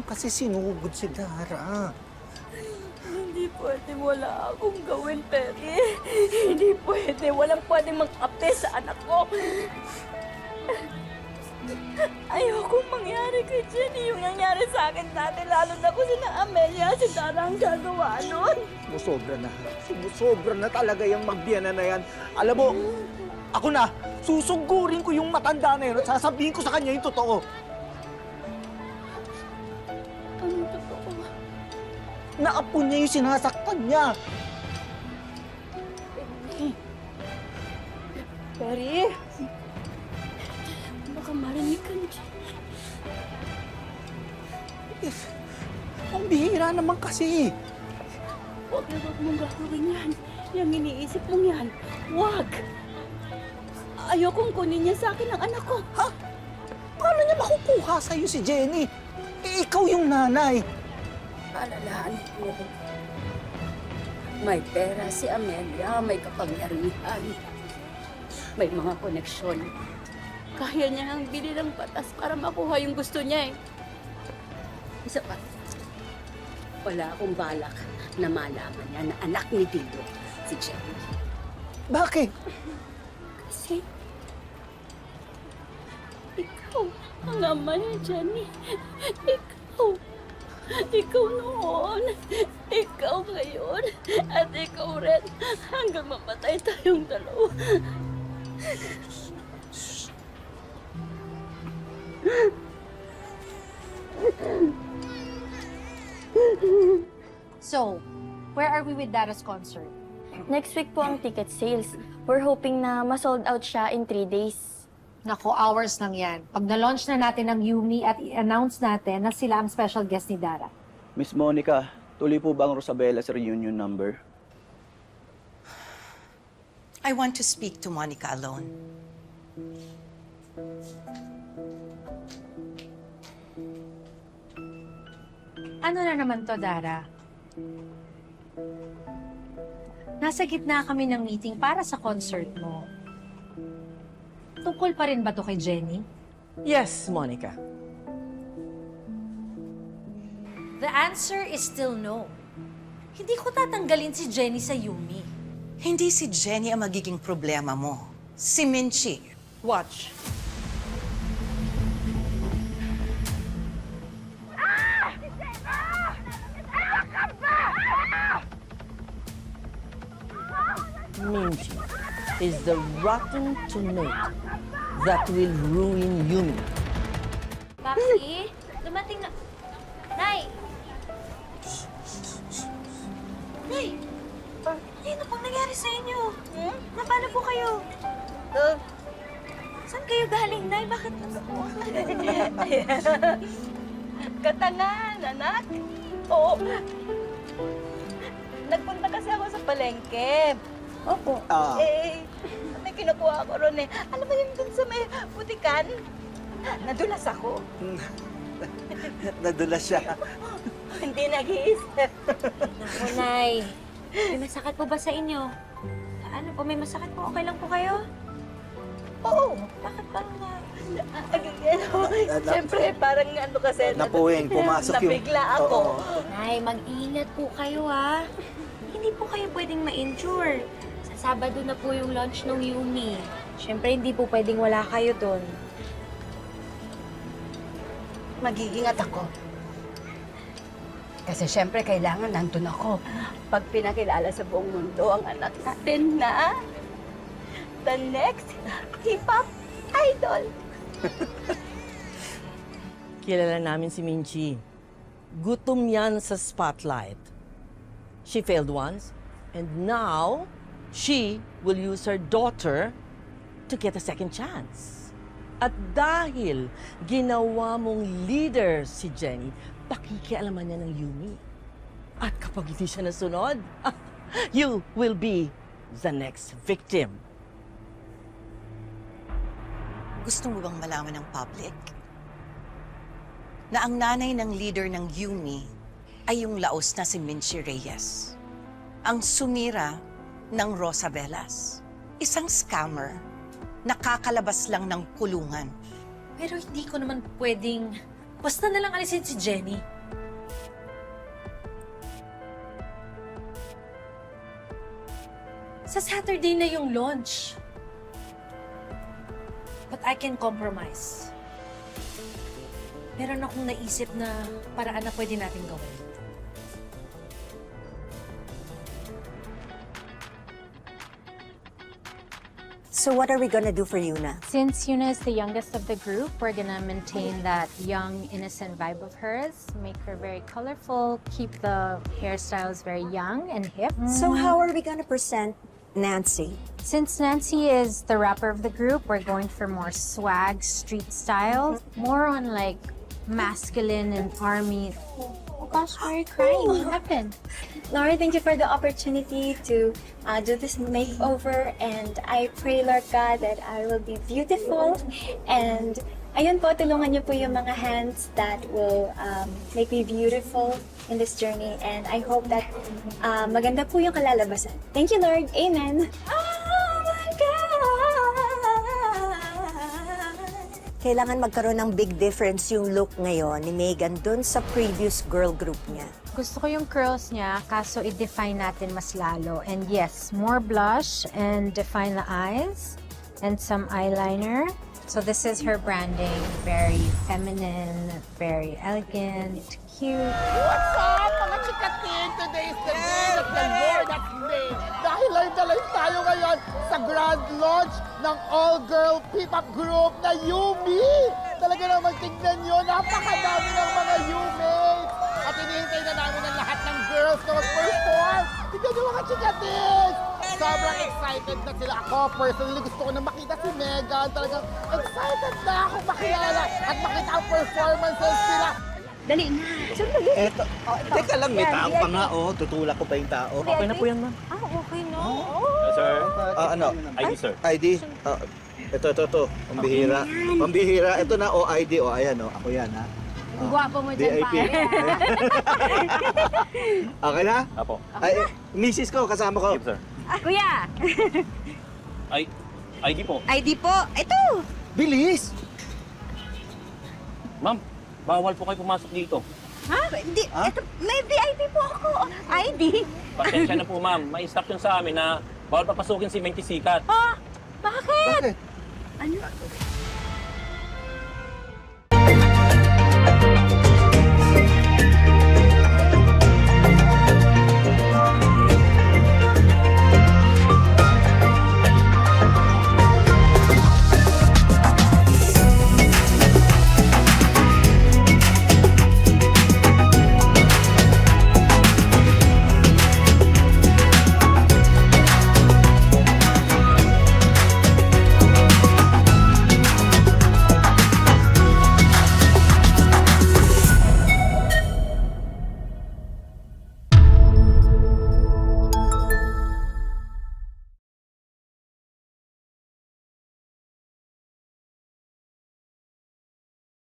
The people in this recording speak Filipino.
kasi sinugod si Dara. Hindi pwede wala akong gawin, Peri. Hindi pwede. Walang pwede mag-ape sa anak ko. Ayokong mangyari kay Jenny yung nangyari sa akin dati. Lalo na kung si Amelia, si Dara ang gagawa nun. Sumusobra na. Sumusobra na talaga yung magbiyanan na yan. Alam mo, ako na, susugurin ko yung matanda na yun at sasabihin ko sa kanya yung totoo. Anong totoo? Naapo niya yung sinasaktan niya. Peri, baka marinig ka ni Jenny. Ang bihira naman kasi. Huwag na huwag mong gagawin yan. Yung iniisip mong yan, huwag. Ayokong kunin niya sa akin ang anak ko. Ha? Paano niya makukuha sa'yo si Jenny? Eh, ikaw yung nanay. Alalahanin mo. May pera si Amelia, may kapangyarihan. May mga koneksyon. Kaya niya ang bili ng batas para makuha yung gusto niya eh. Isa pa, wala akong balak na malaman niya na anak ni Dilo, si Jenny. Bakit? Kasi, ikaw ang ama ni Jenny. Ikaw noon, ikaw ngayon, at ikaw rin hanggang mamatay tayong dalawa. So, where are we with Dara's concert? Next week po ang ticket sales. We're hoping na ma-sold out siya in 3 days. Nako, hours lang yan. Pag na-launch na natin ang Yumi at i-announce natin na sila ang special guest ni Dara. Miss Monica, tuloy po ba ang Rosabella's reunion number? I want to speak to Monica alone. Ano na naman to, Dara? Nasa gitna kami ng meeting para sa concert mo. Tungkol pa rin ba to kay Jenny? Yes, Monica. The answer is still no. Hindi ko tatanggalin si Jenny sa Yumi. Hindi si Jenny ang magiging problema mo. Si Minchi. Watch. Minji is the rotten tomato that will ruin Yumi. Papi, dumating na... Nay! Nay! Ano pong nangyari sa inyo? Na paano po kayo? Saan kayo galing, Nay? Bakit Katangan, anak. Oo. Nagpunta kasi ako sa palengke. Opo. May kinukuha ko ron eh. Alam mo yung dun sa may butikan? Nadulas ako. Nadulas siya. Hindi nag-iisip. Naku, Nay. May masakit po ba sa inyo? Ano po, may masakit po? Okay lang po kayo? Oo. Bakit ba nga? Siyempre, parang ano kasi... Napuwing, pumasok yung... Nabigla ako. Oo. Nay, mag-ingat po kayo, ha? Hindi po kayo pwedeng ma-injure. Sa Sabado na po yung launch ng Yumi. Siyempre, hindi po pwedeng wala kayo doon. Mag-iingat ako. Kasi siyempre, kailangan nandun ako. Pag pinakilala sa buong mundo ang anak natin na the next hip-hop idol. Kilala namin si Minchi. Gutom yan sa spotlight. She failed once, and now she will use her daughter to get a second chance. At dahil ginawa mong leader si Jenny, pakikialaman niya ng Yumi. At kapag hindi siya nasunod, you will be the next victim. Gusto mo bang malaman ng public na ang nanay ng leader ng Yumi ay yung laos na si Minchi Reyes, ang sumira ng Rosabella's, isang scammer, nakakalabas lang ng kulungan. Pero hindi ko naman pwedeng... Basta na lang alisin si Jenny. Sa Saturday na yung launch. But I can compromise. Meron akong naisip na paraan na pwede natin gawin. So what are we gonna do for Yuna? Since Yuna is the youngest of the group, we're gonna maintain that young, innocent vibe of hers, make her very colorful, keep the hairstyles very young and hip. So how are we gonna present Nancy? Since Nancy is the rapper of the group, we're going for more swag, street style, more on like masculine and army. Oh gosh, why are you crying? What happened? Laura, thank you for the opportunity to do this makeover, and I pray, Lord God, that I will be beautiful. And ayun po, tulungan niyo po yung mga hands that will make me beautiful in this journey. And I hope that maganda po yung kalalabasan. Thank you, Lord. Amen. Oh my God! Kailangan magkaroon ng big difference yung look ngayon ni Megan dun sa previous girl group niya. Gusto ko yung curls niya, kaso i-define natin mas lalo. And yes, more blush and define the eyes and some eyeliner. So this is her branding, very feminine, very elegant, cute. What's up, mga chikatin? Today is the day that the Lord has made. Dahil live na live tayo ngayon sa grand launch ng all-girl P-pop group na Yumi. Talaga naman tignan nyo, napakadami ng mga Yumates. At hinihintay na namin ang lahat ng girls na mag-perform. Tignan nyo mga chikatin! Sobrang excited na sila. Ako, personally, gusto ko na makita si Megan. Talagang excited na ako makilala at makita ang performances nila. Dali na. Eto, teka lang, may tao pa nga, oh. Tutulak ko pa yung tao. Okay na po yan, ma'am. Okay, no? Sir, Ano? ID, sir. ID? Ito. Pambihira. Pambihira. Ito na, ID. Ayan, Ako yan, ha. Ang gwapo mo dyan, VIP. Okay na? Apo. Ay, misis ko, kasama ko. Yes, sir. Kuya! ID po. ID po, ito! Bilis! Ma'am, bawal po kayo pumasok dito. Ha? Hindi, eto, may VIP po ako. ID? Pasensya na po, ma'am. May instruction sa amin na bawal papasukin si Menti Sikat. Ha? Bakit? Bakit? Ano?